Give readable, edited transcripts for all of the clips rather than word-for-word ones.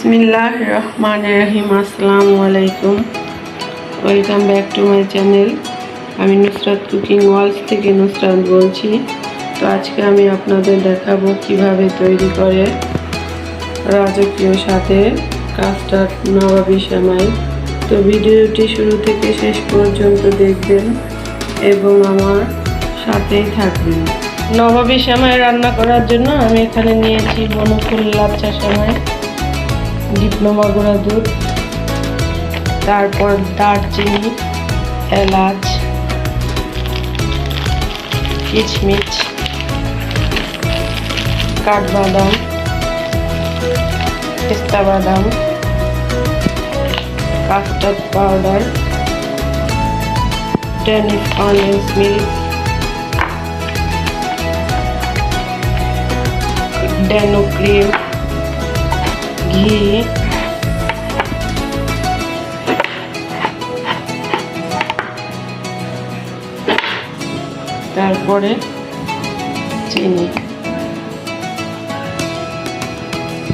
বিসমিল্লাহির রহমানির রহিম। আসসালামু আলাইকুম, welcome back to my channel. আমি নুসরাত কুকিং ওয়ার্ল্ড থেকে নুসরাত বলছি। তো আজকে আমি আপনাদের দেখাবো কিভাবে তৈরি করে রাজকীয় স্বাদের কাস্টার্ড নবাবী সেমাই। তো ভিডিওটি শুরু থেকে শেষ পর্যন্ত দেখবেন এবং আমার সাথেই থাকবেন। নবাবী সেমাই রান্না করার জন্য আমি এখানে নিয়েছি বনফুল লাচ্ছা সেমাই, ডিপ্লোমা গুঁড়া দুধ, তারপর দারচিনি, এলাচ, কিশমিশ, কাঠবাদাম, পেস্তা বাদাম, custard powder, Danish orange milk, Dano cream, ঘি, তারপরে চিনি।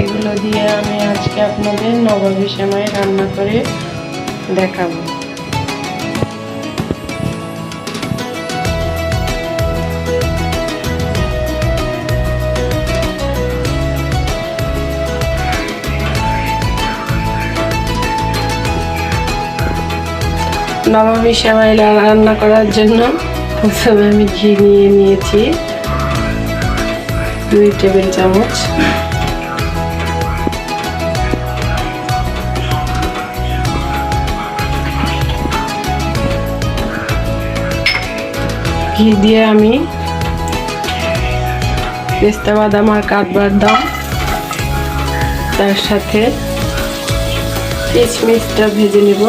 এগুলো দিয়ে আমি আজকে আপনাদের নবাবী সেমাই রান্না করে দেখাবো। নবাবী সেমাই রান্না করার জন্য প্রথমে আমি ঘি নিয়ে নিয়েছি 2 টেবিল চামচ। ঘি দিয়ে আমি পেস্তা বাদাম আর কাঠবাদাম, তার সাথে কিশমিশটা ভেজে নেব।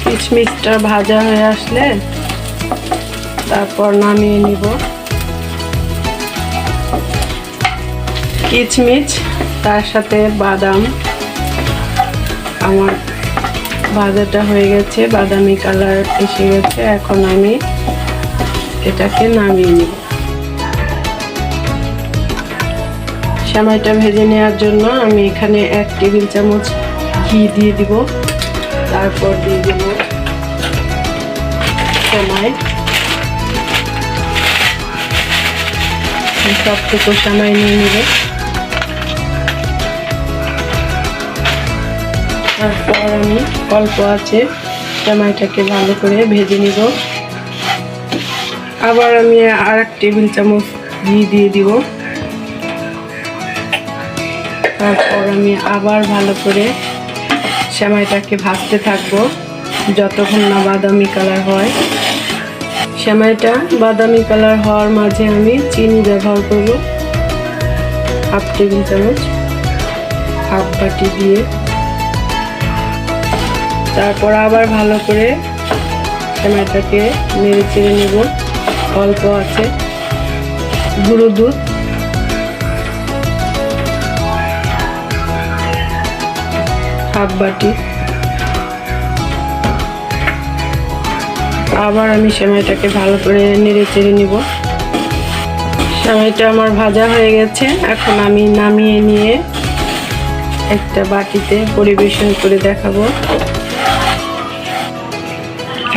কিশমিশটা ভাজা হয়ে আসলে তারপর নামিয়ে নিব। কিশমিশ তার সাথে বাদাম আমার ভাজাটা হয়ে গেছে, বাদামি কালার এসে গেছে। এখন আমি এটাকে নামিয়ে নিব। সেমাইটা ভেজে নেওয়ার জন্য আমি এখানে 1 টেবিল চামচ ঘি দিয়ে দিব। তারপর দিয়ে দেব সেমাই, সবটুকু সেমাই নিয়ে নেব। তারপর আমি অল্প আছে সেমাইটাকে ভালো করে ভেজে নিব। আবার আমি আর 1 টেবিল চামচ ঘি দিয়ে দিব। তারপর আমি আবার ভালো করে সেমাইটাকে ভাজতে থাকবো যতক্ষণ না বাদামি কালার হয়। সেমাইটা বাদামি কালার হওয়ার মাঝে আমি চিনি ব্যবহার করব 1/2 টেবিল চামচ, 1/2 বাটি দিয়ে। তারপর আবার ভালো করে সেমাইটাকে নেড়ে চেড়ে নেব। অল্প আছে গুঁড়ো দুধ, 1/2 বাটি। আবার আমি সেমাইটাকে ভালো করে নেড়ে চেড়ে নিব। সেমাইটা আমার ভাজা হয়ে গেছে। এখন আমি নামিয়ে নিয়ে একটা বাটিতে পরিবেশন করে দেখাবো।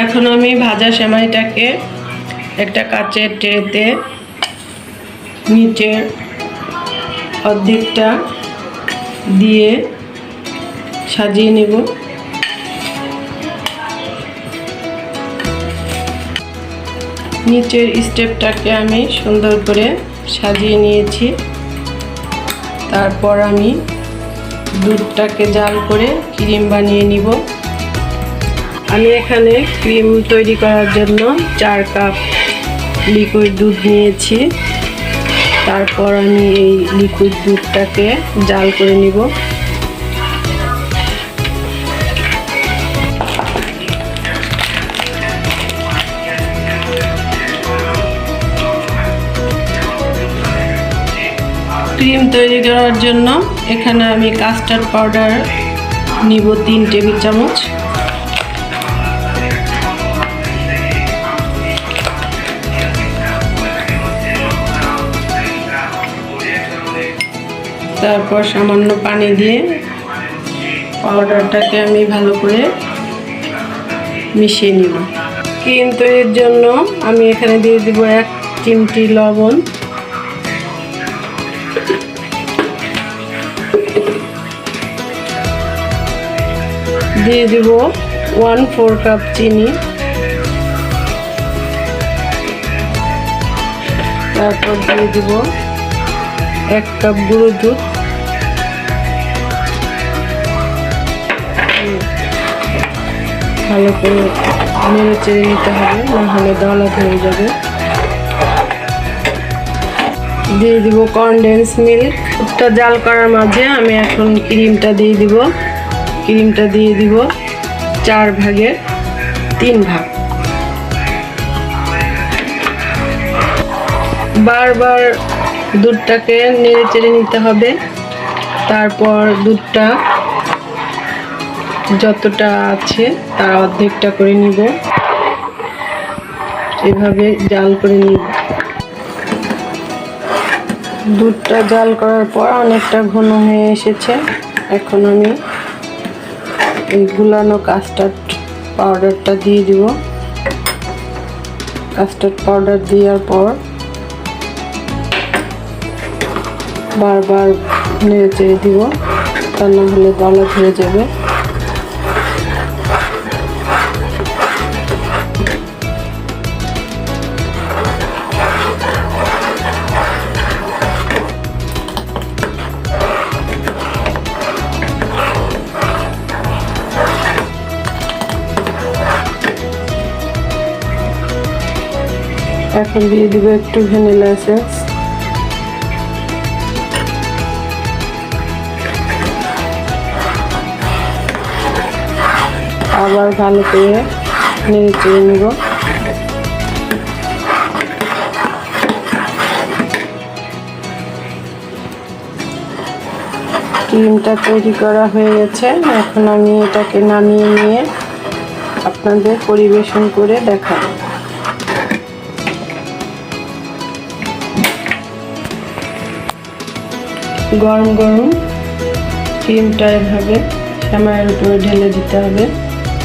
এখন আমি ভাজা সেমাইটাকে একটা কাচের ট্রেতে নিচের অর্ধেকটা দিয়ে সাজিয়ে নেব। নিচের স্টেপটাকে আমি সুন্দর করে সাজিয়ে নিয়েছি। তারপর আমি দুধটাকে জাল করে ক্রিম বানিয়ে নিব। আমি এখানে ক্রিম তৈরি করার জন্য 4 কাপ লিকুইড দুধ নিয়েছি। তারপর আমি এই লিকুইড দুধটাকে জাল করে নিব। ক্রিম তৈরি করার জন্য এখানে আমি কাস্টার্ড পাউডার নিব 3 টেবিল চামচ। তারপর সামান্য পানি দিয়ে পাউডারটাকে আমি ভালো করে মিশিয়ে নিব। ক্রিম তৈরির জন্য আমি এখানে দিয়ে দিব 1 চিমটি লবণ, দিয়ে দিব 1/4 কাপ চিনি, তারপর দিয়ে দিব 1 কাপ গুঁড়ো দুধ, ভালো করে নেড়ে চেড়ে নিতে হবে, না হলে দলা ধরে যাবে। দিয়ে দিব কনডেন্স মিল্ক। দুধটা জাল করার মাঝে আমি এখন ক্রিমটা দিয়ে দিব। ক্রিমটা দিয়ে দিব 4 ভাগের 3 ভাগ। বারবার দুধটাকে নেড়ে চেড়ে নিতে হবে। তারপর দুধটা যতটা আছে তার অর্ধেকটা করে নিব, এভাবে জাল করে নিব। দুধটা জাল করার পর অনেকটা ঘন হয়ে এসেছে। এখন আমি এই গুলানো কাস্টার্ড পাউডারটা দিয়ে দিব। কাস্টার্ড পাউডার দেওয়ার পর বারবার নেড়ে চেড়ে দিব, তা না হলে দলা ধরে যাবে। এখন দিয়ে দিব একটু ভ্যানিলা এসেন্স, আবার ভালো করে নেড়ে চেড়ে নেব। ক্রিমটা তৈরি করা হয়ে গেছে। এখন আমি এটাকে নামিয়ে নিয়ে আপনাদের পরিবেশন করে দেখাবো। গরম গরম ক্রিমটা এভাবে সেমাইয়ের উপরে ঢেলে দিতে হবে,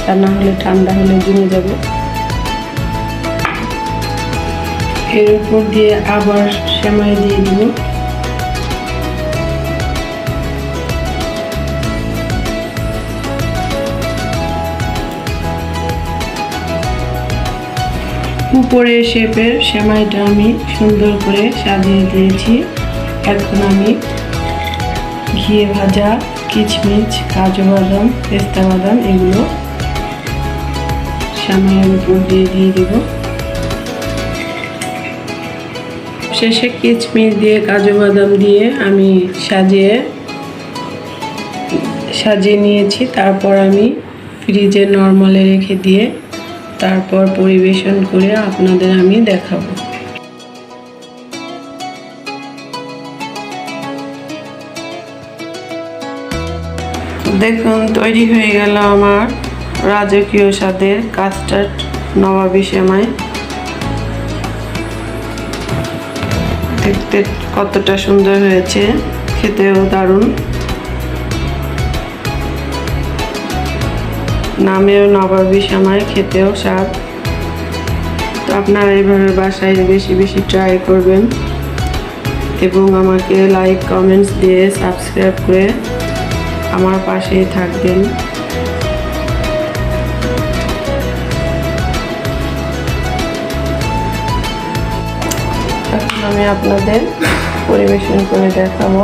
তা না হলে ঠান্ডা হলে জমে যাবে। এর উপর দিয়ে আবার সেমাই দিয়ে দিব। উপরে শেপের সেমাইটা আমি সুন্দর করে সাজিয়ে দিয়েছি। এখন আমি ঘিয়ে ভাজা কিশমিশ, কাজু বাদাম, পেস্তা বাদাম এগুলো সেমাইয়ের উপর দিয়ে দেব। শেষে কিশমিশ দিয়ে কাজু বাদাম দিয়ে আমি সাজিয়ে নিয়েছি। তারপর আমি ফ্রিজে নরমালে রেখে দিয়ে তারপর পরিবেশন করে আপনাদের আমি দেখাবো। দেখুন তৈরি হয়ে গেল আমার রাজকীয় স্বাদের কাস্টার্ড নবাবী সেমাই। দেখতে কতটা সুন্দর হয়েছে, খেতেও দারুণ। নামেও নবাবী সেমাই, খেতেও স্বাদ। তো আপনারা এইভাবে বাসায় বেশি বেশি ট্রাই করবেন এবং আমাকে লাইক কমেন্টস দিয়ে সাবস্ক্রাইব করে আমার পাশেই থাকবেন। এখন আমি আপনাদের পরিবেশন করে দেখাবো।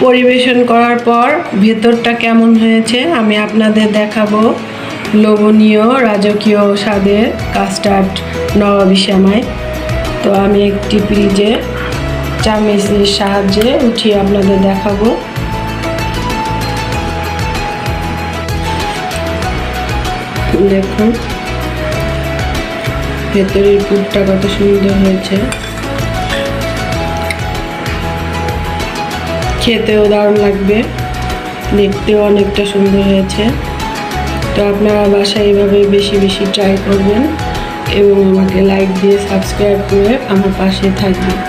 পরিবেশন করার পর ভেতরটা কেমন হয়েছে আমি আপনাদের দেখাবো। লোভনীয় রাজকীয় স্বাদের কাস্টার্ড নবাবী সেমাই। তো আমি একটি প্লেটে চামচের সাহায্যে উঠিয়ে আপনাদের দেখাবো। দেখুন ভেতরের পুরটা কত সুন্দর হয়েছে, খেতেও দারুণ লাগবে, দেখতেও অনেকটা সুন্দর হয়েছে। তো আপনারা বাসায় এইভাবে বেশি বেশি ট্রাই করবেন এবং আমাকে লাইক দিয়ে সাবস্ক্রাইব করে আমার পাশে থাকবেন।